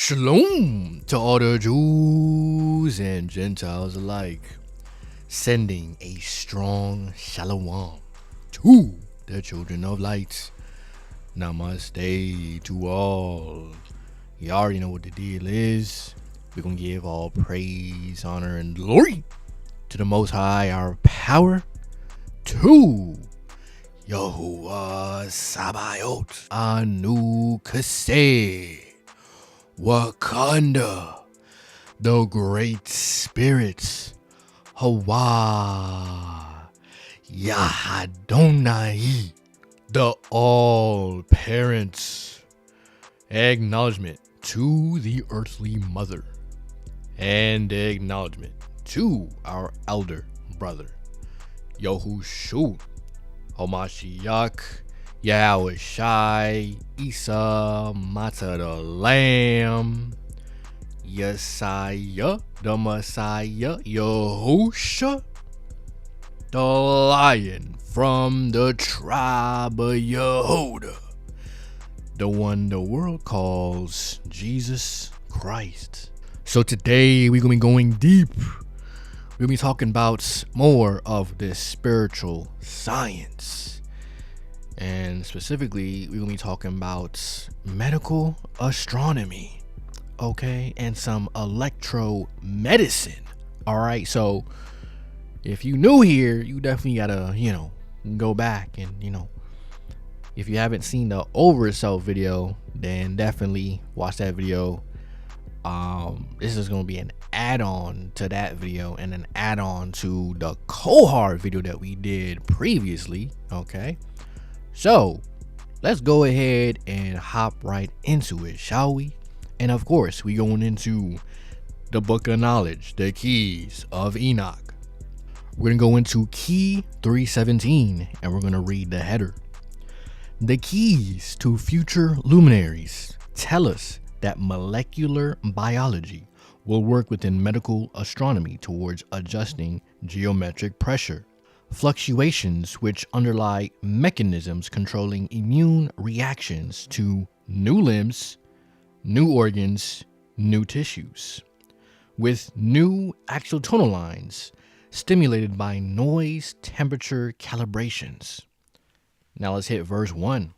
Shalom to all the Jews and Gentiles alike, sending a strong Shalom to the children of light. Namaste to all. You already know what the deal is. We're going to give all praise, honor, and glory to the Most High, our power, to 𝐻𝐸 𝐷𝐢𝐻𝐸 𝐔𝐬𝐝 Wakanda, the great spirits, Hawa Yahadonai, the all parents. Acknowledgement to the earthly mother, and acknowledgement to our elder brother, Yahushua Hamashiach Yahushai Isa Mata the Lamb, Yesiah the Messiah, Yahusha the Lion from the tribe of Yehuda, the one the world calls Jesus Christ. So today we're going to be going deep. We're going to be talking about more of this spiritual science. And specifically, we're going to be talking about medical astronomy, okay? And some electromedicine, all right? So if you new here, you definitely got to, go back and, if you haven't seen the over itself video, then definitely watch that video. This is going to be an add-on to that video and an add-on to the cohort video that we did previously, okay? So let's go ahead and hop right into it, shall we? And of course, we going into the book of knowledge, the keys of Enoch. We're gonna go into key 317 and we're gonna read the header. The keys to future luminaries tell us that molecular biology will work within medical astronomy towards adjusting geometric pressure, fluctuations which underlie mechanisms controlling immune reactions to new limbs, new organs, new tissues, with new axiatonal lines stimulated by noise temperature calibrations. Now let's hit verse 1.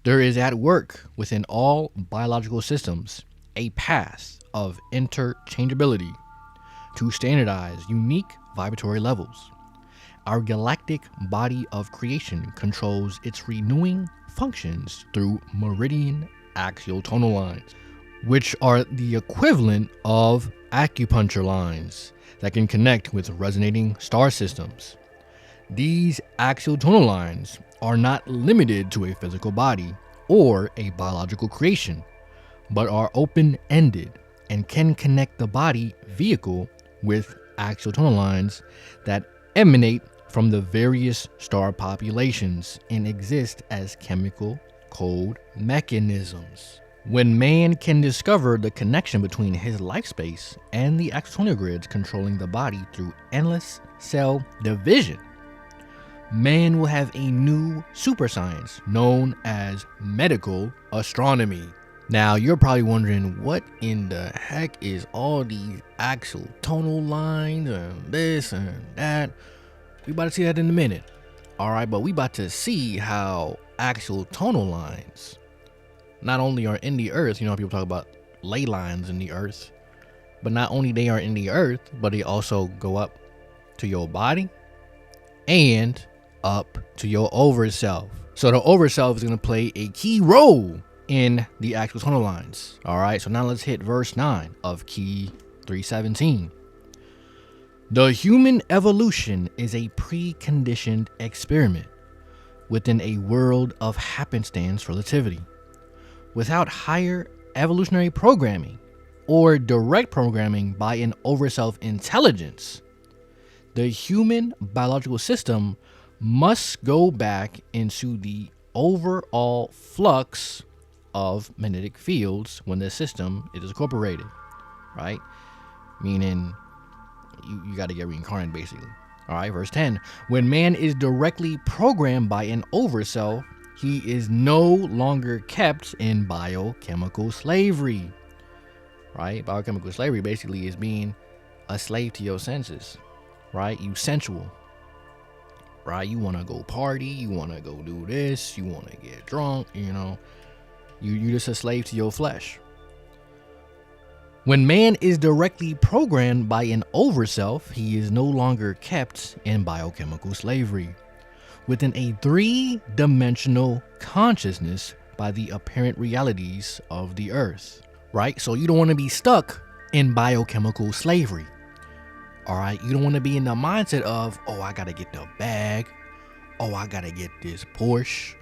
There is at work within all biological systems a path of interchangeability to standardize unique vibratory levels. Our galactic body of creation controls its renewing functions through meridian axiatonal lines, which are the equivalent of acupuncture lines that can connect with resonating star systems. These axiatonal lines are not limited to a physical body or a biological creation, but are open-ended and can connect the body vehicle with axiatonal lines that emanate from the various star populations and exist as chemical code mechanisms. When man can discover the connection between his life space and the axiatonal grids controlling the body through endless cell division, man will have a new super science known as medical astronomy. Now, you're probably wondering, what in the heck is all these axiatonal lines and this and that? We about to see that in a minute. All right, but we about to see how axiatonal lines not only are in the earth, people talk about ley lines in the earth, but not only they are in the earth, but they also go up to your body and up to your overself. So the overself is going to play a key role in the axiatonal lines. All right, so now let's hit verse 9 of key 317. The human evolution is a preconditioned experiment within a world of happenstance relativity. Without higher evolutionary programming or direct programming by an overself intelligence, the human biological system must go back into the overall flux of magnetic fields when the system is incorporated, right? Meaning you got to get reincarnated, basically. All right, verse 10. When man is directly programmed by an overself, he is no longer kept in biochemical slavery, right? Biochemical slavery basically is being a slave to your senses, right? You sensual, right? You want to go party, you want to go do this, you want to get drunk, you know, you just a slave to your flesh. When man is directly programmed by an overself, he is no longer kept in biochemical slavery within a three-dimensional consciousness by the apparent realities of the earth, right? So you don't want to be stuck in biochemical slavery, all right? You don't want to be in the mindset of, oh, I got to get the bag. Oh, I got to get this Porsche.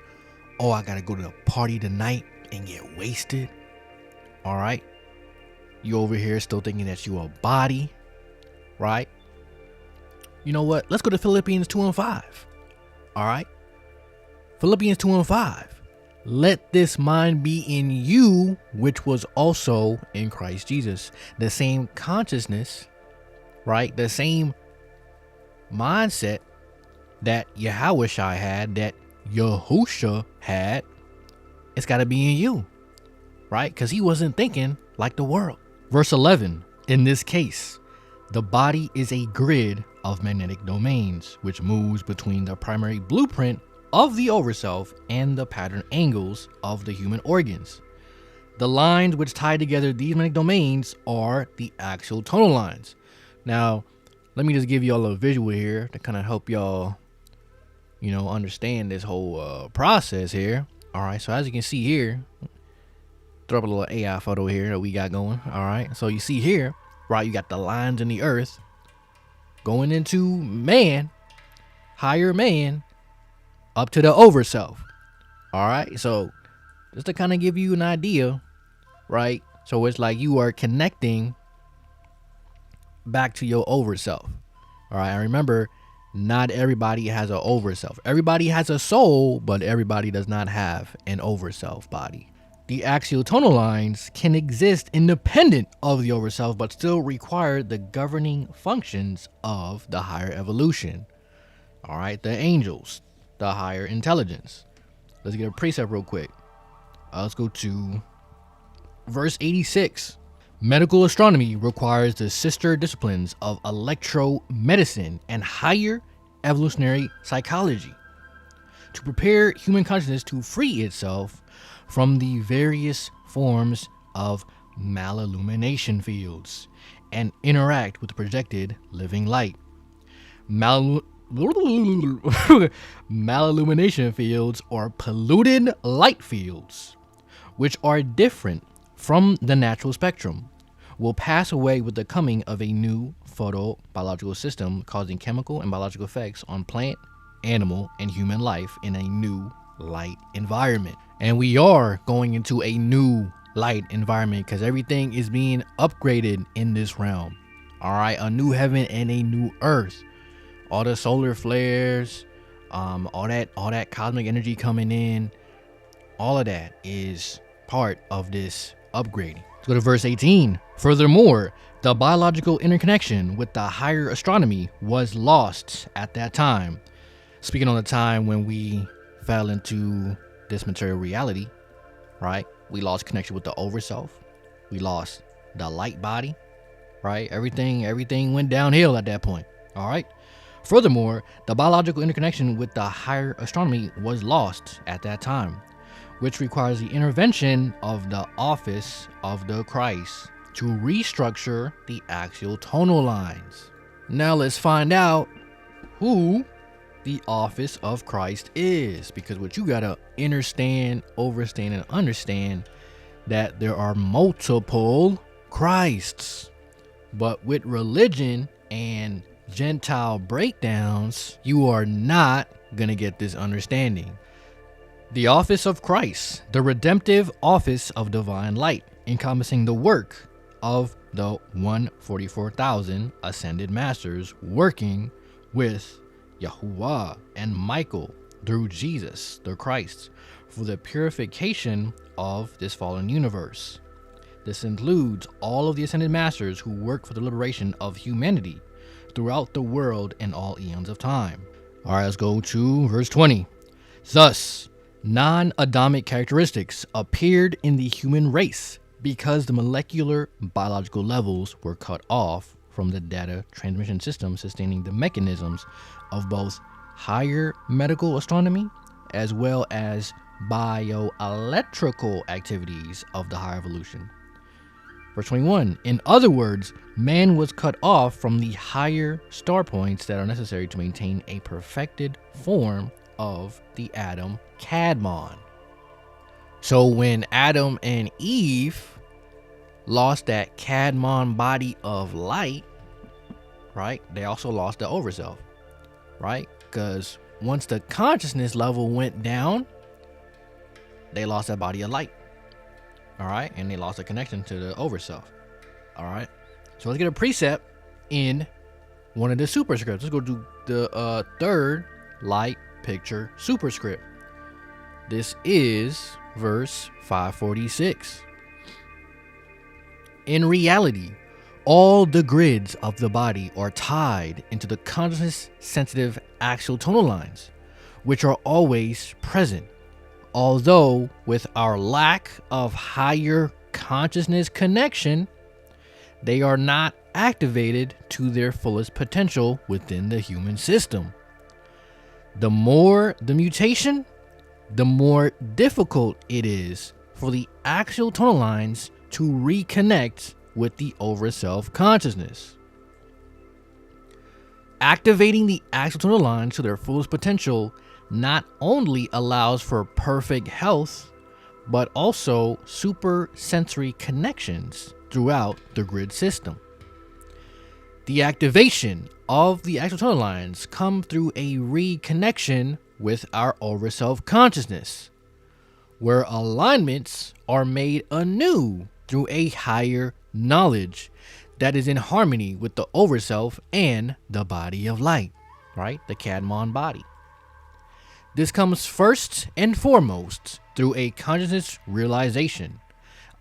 Oh, I got to go to the party tonight and get wasted, all right? You over here still thinking that you a body, right? You know what? Let's go to Philippians 2:5. All right. Philippians 2:5. Let this mind be in you, which was also in Christ Jesus. The same consciousness, right? The same mindset that 𝐭𝐻𝐸 had, that Yahushua had, it's got to be in you, right? Because he wasn't thinking like the world. Verse 11, in this case, the body is a grid of magnetic domains, which moves between the primary blueprint of the overself and the pattern angles of the human organs. The lines which tie together these magnetic domains are the axial tonal lines. Now, let me just give y'all a visual here to kind of help y'all, you know, understand this whole process here. All right, so as you can see here, throw up a little AI photo here that we got going. All right, so you see here, right, you got the lines in the earth going into man, higher man, up to the overself. All right, so just to kind of give you an idea, right? So it's like you are connecting back to your overself. All right, and remember, not everybody has an overself. Everybody has a soul, but everybody does not have an overself body. The axial tonal lines can exist independent of the overself, but still require the governing functions of the higher evolution. All right, the angels, the higher intelligence. Let's get a precept real quick. Let's go to verse 86. Medical astronomy requires the sister disciplines of electromedicine and higher evolutionary psychology to prepare human consciousness to free itself from the various forms of malillumination fields and interact with the projected living light. Malillumination fields or polluted light fields, which are different from the natural spectrum, will pass away with the coming of a new photobiological system, causing chemical and biological effects on plant, animal, and human life in a new light environment. And we are going into a new light environment because everything is being upgraded in this realm. All right, a new heaven and a new earth. All the solar flares, all that cosmic energy coming in, all of that is part of this upgrading. Let's go to verse 18. Furthermore, the biological interconnection with the higher astronomy was lost at that time. Speaking on the time when we fell into this material reality, right? We lost connection with the overself. We lost the light body, right? Everything went downhill at that point. All right. Furthermore, the biological interconnection with the higher astronomy was lost at that time, which requires the intervention of the office of the Christ to restructure the axial tonal lines. Now let's find out who the office of Christ is, because what you gotta understand, overstand, and understand that there are multiple Christs. But with religion and Gentile breakdowns, you are not gonna get this understanding. The office of Christ, the redemptive office of divine light, encompassing the work of the 144,000 ascended masters working with Yahuwah and Michael through Jesus, the Christ, for the purification of this fallen universe. This includes all of the ascended masters who work for the liberation of humanity throughout the world in all eons of time. All right, let's go to verse 20. Thus, Non-Adamic characteristics appeared in the human race because the molecular biological levels were cut off from the data transmission system sustaining the mechanisms of both higher medical astronomy as well as bioelectrical activities of the higher evolution. Verse 21, in other words, man was cut off from the higher star points that are necessary to maintain a perfected form of the atom 𝐁𝐴𝐷𝐴𝐷𝐴. So when Adam and Eve lost that 𝐁𝐴𝐷𝐴𝐷𝐴 body of light, right, they also lost the overself, right? Because once the consciousness level went down, they lost that body of light. All right, and they lost a connection to the overself. All right, so let's get a precept in one of the superscripts. Let's go to the third light picture superscript. This is verse 546. In reality, all the grids of the body are tied into the consciousness sensitive axial tonal lines, which are always present. Although with our lack of higher consciousness connection, they are not activated to their fullest potential within the human system. The more the mutation, the more difficult it is for the axial tonal lines to reconnect with the overself consciousness. Activating the axial tonal lines to their fullest potential not only allows for perfect health, but also super sensory connections throughout the grid system. The activation of the axial tonal lines come through a reconnection with our overself consciousness, where alignments are made anew through a higher knowledge that is in harmony with the overself and the body of light, right? The 𝐁𝐴𝐷𝐴𝐷𝐴 body. This comes first and foremost through a consciousness realization,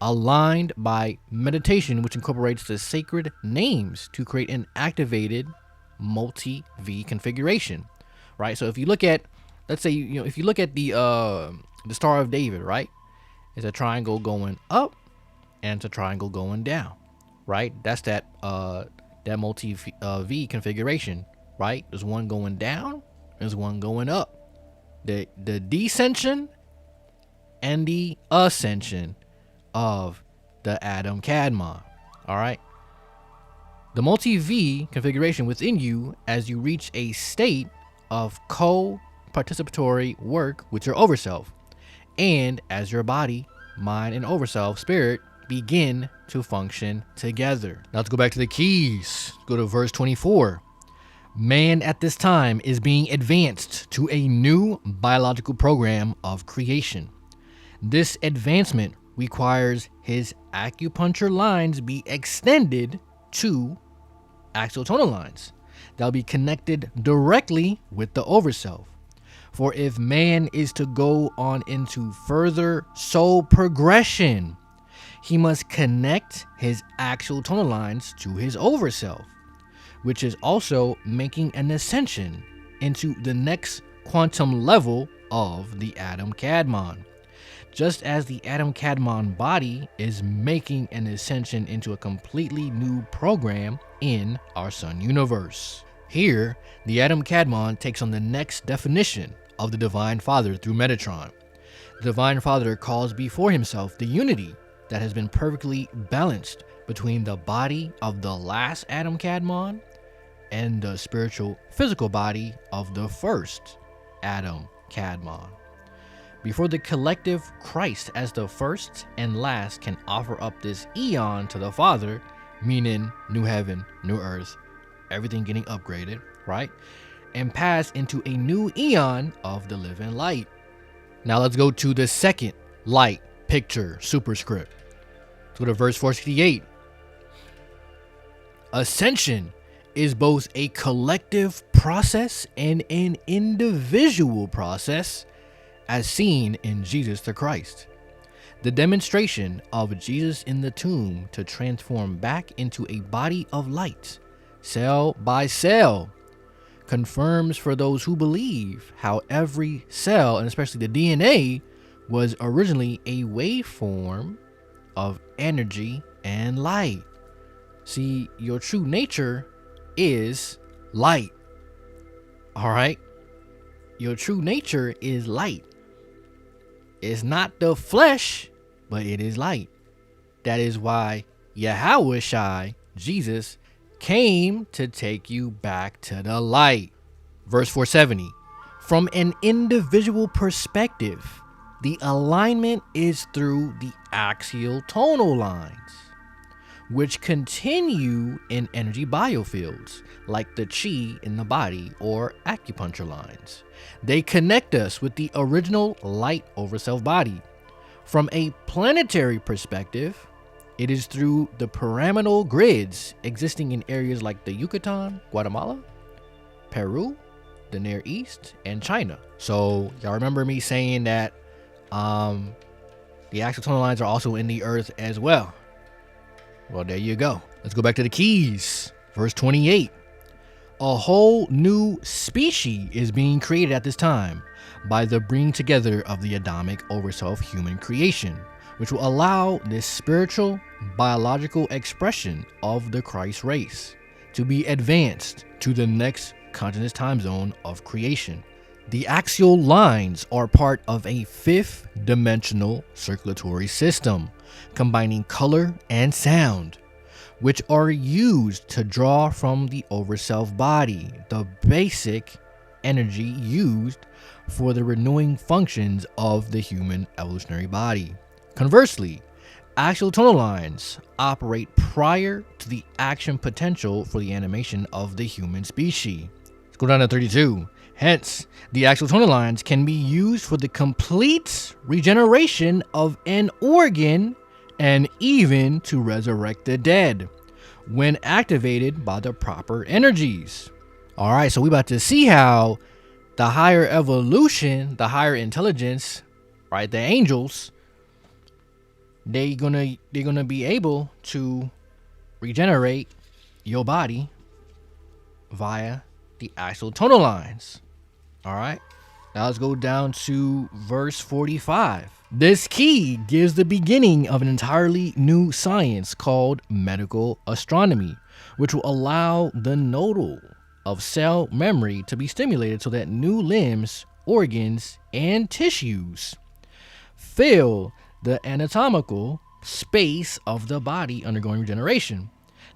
aligned by meditation, which incorporates the sacred names to create an activated multi-V configuration, right? So if you look at, let's say, if you look at the Star of David, right? It's a triangle going up and it's a triangle going down, right? That's that multi-V configuration, right? There's one going down, there's one going up. The descension and the ascension of the atom 𝐁𝐴𝐷𝐴𝐷𝐴. All right. The multi-V configuration within you as you reach a state of co-participatory work with your overself, and as your body, mind, and overself spirit begin to function together. Now let's go back to the keys. Go to verse 24. Man at this time is being advanced to a new biological program of creation. This advancement requires his acupuncture lines be extended to axial tonal lines that will be connected directly with the overself. For if man is to go on into further soul progression, he must connect his axial tonal lines to his overself, which is also making an ascension into the next quantum level of the atom 𝐁𝐴𝐷𝐴𝐷𝐴. Just as the atom 𝐁𝐴𝐷𝐴𝐷𝐴 body is making an ascension into a completely new program in our sun universe. Here, the atom 𝐁𝐴𝐷𝐴𝐷𝐴 takes on the next definition of the Divine Father through Metatron. The Divine Father calls before himself the unity that has been perfectly balanced between the body of the last atom 𝐁𝐴𝐷𝐴𝐷𝐴 and the spiritual physical body of the first atom 𝐁𝐴𝐷𝐴𝐷𝐴. Before the collective Christ as the first and last can offer up this eon to the Father, meaning new heaven, new earth, everything getting upgraded, right? And pass into a new eon of the living light. Now let's go to the second light picture superscript. Let's go to verse 468. Ascension is both a collective process and an individual process, as seen in Jesus the Christ. The demonstration of Jesus in the tomb to transform back into a body of light, cell by cell, confirms for those who believe how every cell, and especially the DNA, was originally a waveform of energy and light. See, your true nature is light. All right? Your true nature is light. It's not the flesh, but it is light. That is why 𝐁𝐤𝐬𝐤, Jesus, came to take you back to the light. Verse 470. From an individual perspective, the alignment is through the axial tonal lines, which continue in energy biofields like the chi in the body or acupuncture lines. They connect us with the original light over self body. From a planetary perspective, it is through the pyramidal grids existing in areas like the Yucatan, Guatemala, Peru, the Near East, and China. So y'all remember me saying that the axial tonal lines are also in the earth as well. Well, there you go. Let's go back to the keys. Verse 28. A whole new species is being created at this time by the bringing together of the Adamic over self-human creation, which will allow this spiritual, biological expression of the Christ race to be advanced to the next consciousness time zone of creation. The axial lines are part of a fifth dimensional circulatory system, combining color and sound, which are used to draw from the overself body, the basic energy used for the renewing functions of the human evolutionary body. Conversely, axial tonal lines operate prior to the action potential for the animation of the human species. Let's go down to 32. Hence, the axial tonal lines can be used for the complete regeneration of an organ and even to resurrect the dead when activated by the proper energies. All right, so we about to see how the higher evolution, the higher intelligence, right, the angels, they're gonna be able to regenerate your body via the axial tonal lines. All right, now let's go down to verse 45. This key gives the beginning of an entirely new science called medical astronomy, which will allow the nodal of cell memory to be stimulated so that new limbs, organs, and tissues fill the anatomical space of the body undergoing regeneration.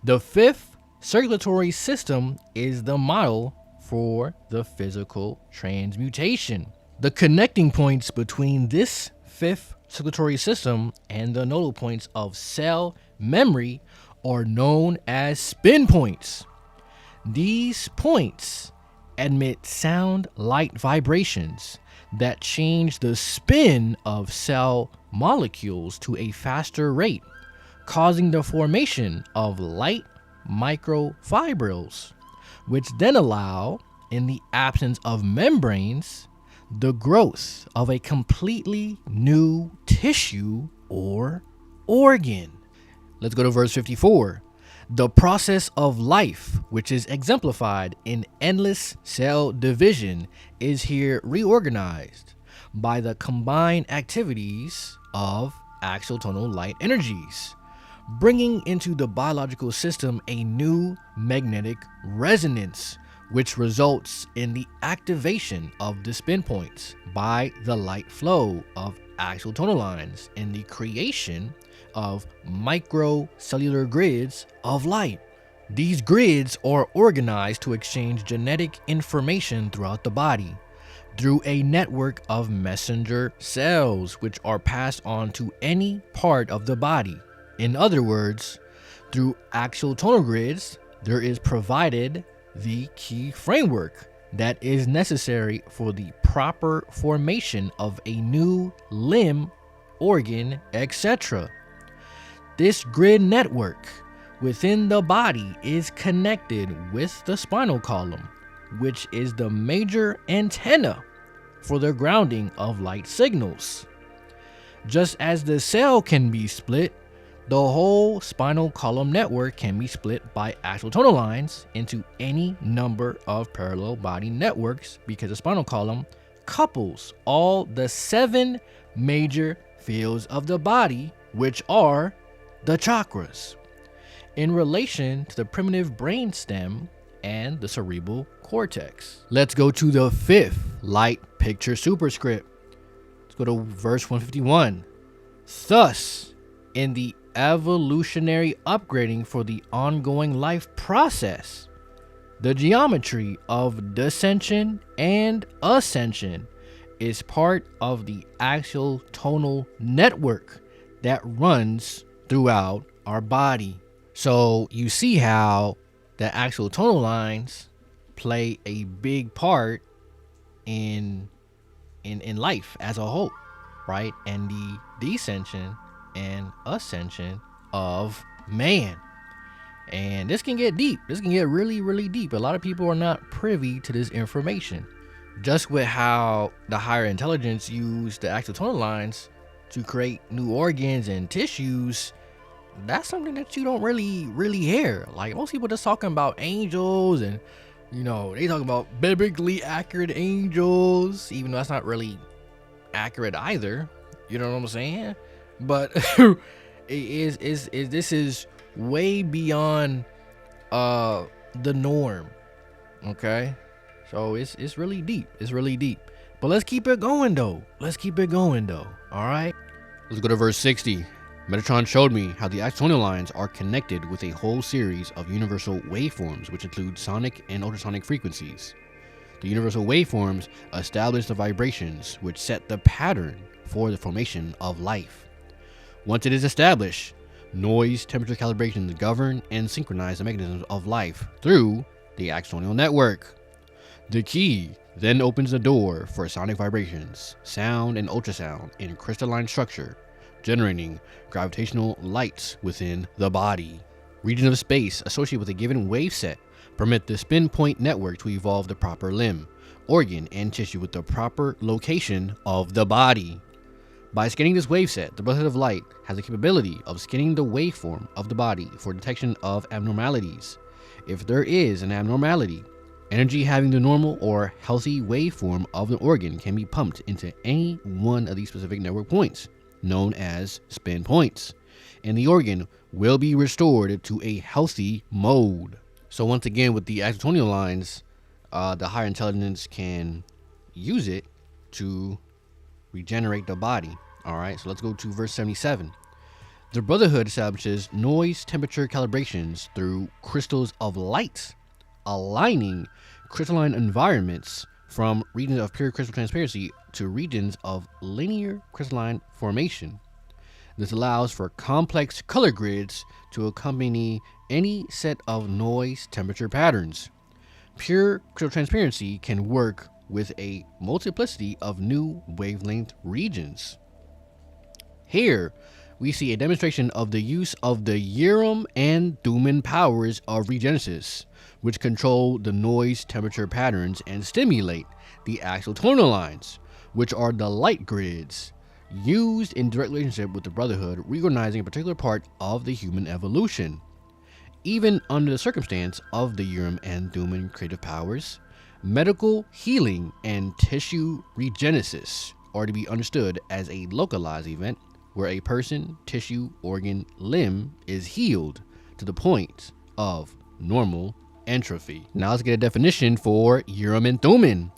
The fifth circulatory system is the model for the physical transmutation. The connecting points between this fifth circulatory system and the nodal points of cell memory are known as spin points. These points emit sound light vibrations that change the spin of cell molecules to a faster rate, causing the formation of light microfibrils, which then allow, in the absence of membranes, the growth of a completely new tissue or organ. Let's go to verse 54. The process of life, which is exemplified in endless cell division, is here reorganized by the combined activities of axial tonal light energies, bringing into the biological system a new magnetic resonance, which results in the activation of the spin points by the light flow of axial tonal lines in the creation of microcellular grids of light. These grids are organized to exchange genetic information throughout the body through a network of messenger cells, which are passed on to any part of the body. In other words, through axial tonal grids, there is provided the key framework that is necessary for the proper formation of a new limb, organ, etc. This grid network within the body is connected with the spinal column, which is the major antenna for the grounding of light signals. Just as the cell can be split, The whole spinal column network can be split by axial tonal lines into any number of parallel body networks because the spinal column couples all the 7 major fields of the body, which are the chakras, in relation to the primitive brain stem and the cerebral cortex. Let's go to the 5th light picture superscript. Let's go to verse 151. Thus, in the evolutionary upgrading for the ongoing life process, the geometry of descension and ascension is part of the axial tonal network that runs throughout our body. So you see how the axial tonal lines play a big part in life as a whole, right? And the descension and ascension of man. And this can get deep. This can get really, really deep. A lot of people are not privy to this information. Just with how the higher intelligence use the axial tonal lines to create new organs and tissues, that's something that you don't really hear. Like, most people just talking about angels, and they talk about biblically accurate angels, even though that's not really accurate either. You know what I'm saying? But this is way beyond the norm. Okay, so it's really deep. It's really deep. But let's keep it going though. All right. Let's go to verse 60. Metatron showed me how the axonal lines are connected with a whole series of universal waveforms, which include sonic and ultrasonic frequencies. The universal waveforms establish the vibrations which set the pattern for the formation of life. Once it is established, noise temperature calibrations govern and synchronize the mechanisms of life through the axonal network. The key then opens the door for sonic vibrations, sound, and ultrasound in crystalline structure, generating gravitational lights within the body. Regions of space associated with a given wave set permit the spin point network to evolve the proper limb, organ, and tissue with the proper location of the body. By scanning this wave set, the Brotherhood of Light has the capability of scanning the waveform of the body for detection of abnormalities. If there is an abnormality, energy having the normal or healthy waveform of the organ can be pumped into any one of these specific network points, known as spin points, and the organ will be restored to a healthy mode. So once again, with the axonal lines, the higher intelligence can use it to regenerate the body. All right, so let's go to verse 77. The Brotherhood establishes noise temperature calibrations through crystals of light, aligning crystalline environments from regions of pure crystal transparency to regions of linear crystalline formation. This allows for complex color grids to accompany any set of noise temperature patterns. Pure crystal transparency can work with a multiplicity of new wavelength regions. Here, we see a demonstration of the use of the Urim and Thummim powers of regenesis, which control the noise temperature patterns and stimulate the axial tonal lines, which are the light grids used in direct relationship with the Brotherhood, reorganizing a particular part of the human evolution. Even under the circumstance of the Urim and Thummim creative powers, medical healing and tissue regenesis are to be understood as a localized event where a person, tissue, organ, limb is healed to the point of normal entropy. Now let's get a definition for Urim and Thummim.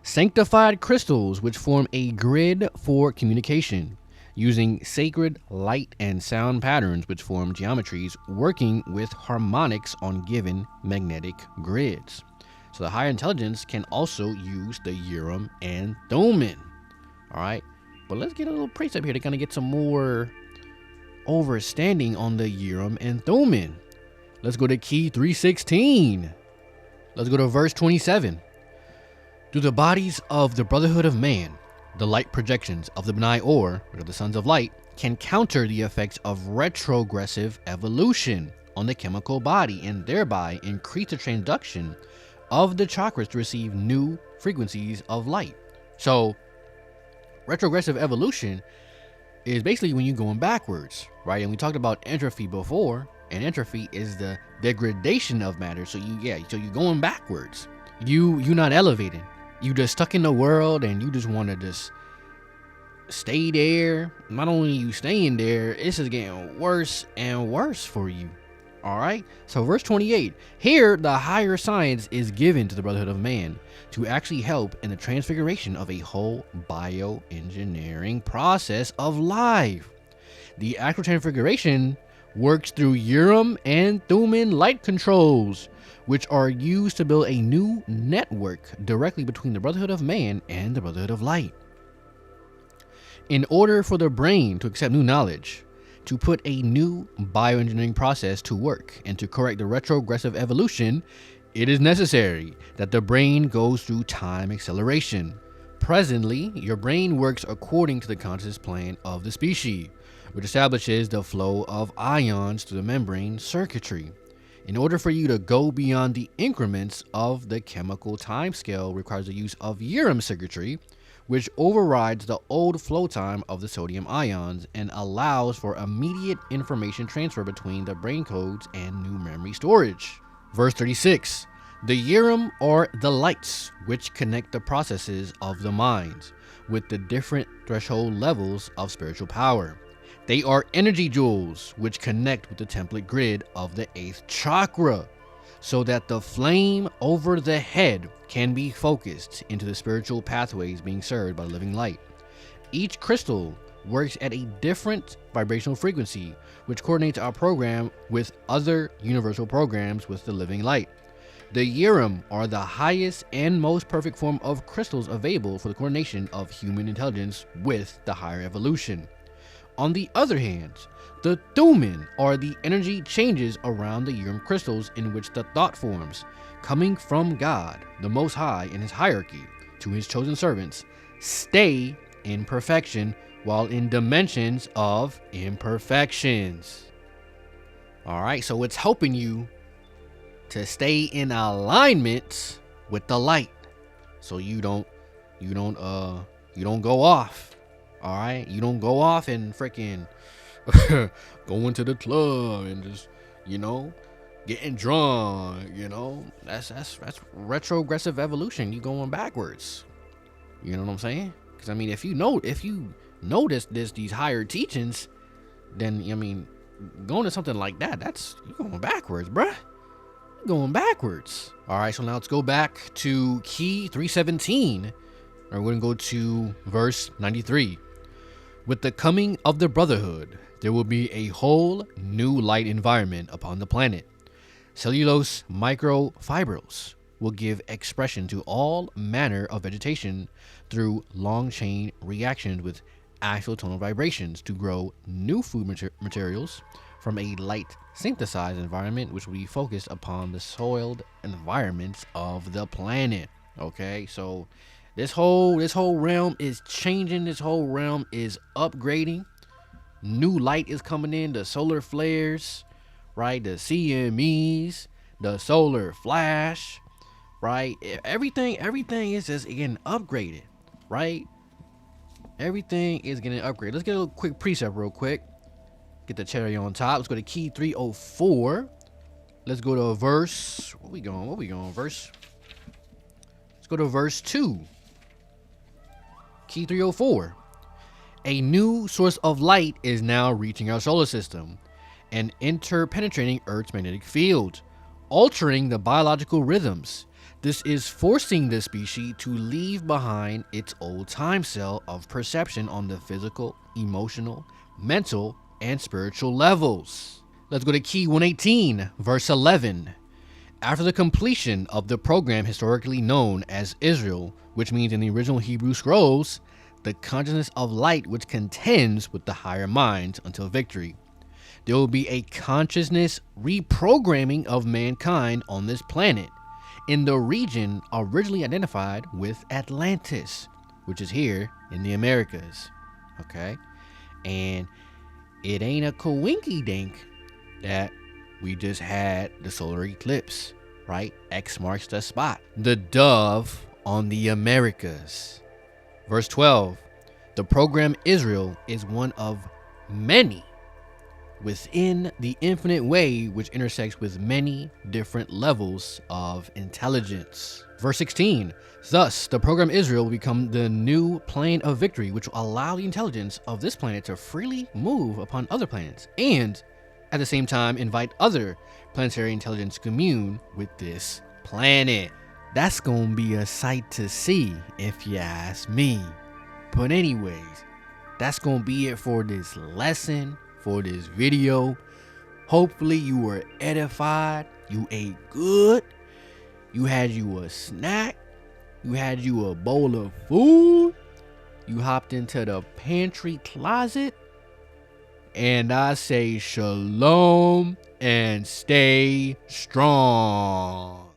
Sanctified crystals which form a grid for communication, using sacred light and sound patterns which form geometries working with harmonics on given magnetic grids. So the higher intelligence can also use the Urim and Thummim. All right, but let's get a little precept here to kind of get some more overstanding on the Urim and Thummim. Let's go to key 316. Let's go to verse 27. Through the bodies of the Brotherhood of Man, the light projections of the B'nai Or, or the Sons of Light, can counter the effects of retrogressive evolution on the chemical body and thereby increase the transduction of the chakras to receive new frequencies of light. So retrogressive evolution is basically when you're going backwards, right? And we talked about entropy before, and entropy is the degradation of matter. So you're going backwards. You're not elevating. You just stuck in the world, and you just want to just stay there. Not only you staying there, it's just getting worse and worse for you. All right. So verse 28 here, the higher science is given to the brotherhood of man to actually help in the transfiguration of a whole bioengineering process of life. The actual transfiguration works through Urim and Thummim light controls, which are used to build a new network directly between the brotherhood of man and the brotherhood of light. In order for the brain to accept new knowledge, to put a new bioengineering process to work, and to correct the retrogressive evolution, it is necessary that the brain goes through time acceleration. Presently, your brain works according to the conscious plan of the species, which establishes the flow of ions through the membrane circuitry. In order for you to go beyond the increments of the chemical timescale requires the use of Urim circuitry, which overrides the old flow time of the sodium ions and allows for immediate information transfer between the brain codes and new memory storage. Verse 36, the Urim are the lights which connect the processes of the mind with the different threshold levels of spiritual power. They are energy jewels which connect with the template grid of the 8th chakra, so that the flame over the head can be focused into the spiritual pathways being served by the living light. Each crystal works at a different vibrational frequency, which coordinates our program with other universal programs with the living light. The Urim are the highest and most perfect form of crystals available for the coordination of human intelligence with the higher evolution. On the other hand, the Thummim are the energy changes around the Urim crystals in which the thought forms, coming from God, the Most High in his hierarchy, to his chosen servants, stay in perfection while in dimensions of imperfections. All right, so it's helping you to stay in alignment with the light, so you don't go off. All right, you don't go off and freaking going to the club and just, getting drunk, that's retrogressive evolution. You going backwards. You know what I'm saying? Because if you notice these higher teachings, then going to something like that, you going backwards, bruh. You going backwards. All right, so now let's go back to key 317. We're going to go to verse 93. With the coming of the brotherhood, there will be a whole new light environment upon the planet. Cellulose microfibrils will give expression to all manner of vegetation through long chain reactions with axiatonal vibrations to grow new food materials from a light synthesized environment, which will be focused upon the soiled environments of the planet. Okay, so this whole realm is changing. This whole realm is upgrading. New light is coming in. The solar flares, right? The CMEs, the solar flash, right? Everything is just getting upgraded, right? Everything is getting upgraded. Let's get a little quick precept real quick. Get the cherry on top. Let's go to key 304. Let's go to verse. What we going? Verse. Let's go to verse 2. Key 304. A new source of light is now reaching our solar system and interpenetrating Earth's magnetic field, altering the biological rhythms. This is forcing the species to leave behind its old time cell of perception on the physical, emotional, mental, and spiritual levels. Let's go to key 118, verse 11. After the completion of the program historically known as Israel, which means in the original Hebrew scrolls, the consciousness of light which contends with the higher minds until victory, there will be a consciousness reprogramming of mankind on this planet in the region originally identified with Atlantis, which is here in the Americas. Okay, and it ain't a coinky-dink that we just had the solar eclipse, right? X marks the spot. The dove on the Americas. Verse 12. The program Israel is one of many within the infinite way, which intersects with many different levels of intelligence. Verse 16, thus the program Israel will become the new plane of victory, which will allow the intelligence of this planet to freely move upon other planets, and at the same time invite other planetary intelligence to commune with this planet. That's gonna be a sight to see, if you ask me. But anyways, that's gonna be it for this lesson, for this video. Hopefully you were edified, you ate good, you had you a snack, you had you a bowl of food, you hopped into the pantry closet, and I say shalom and stay strong.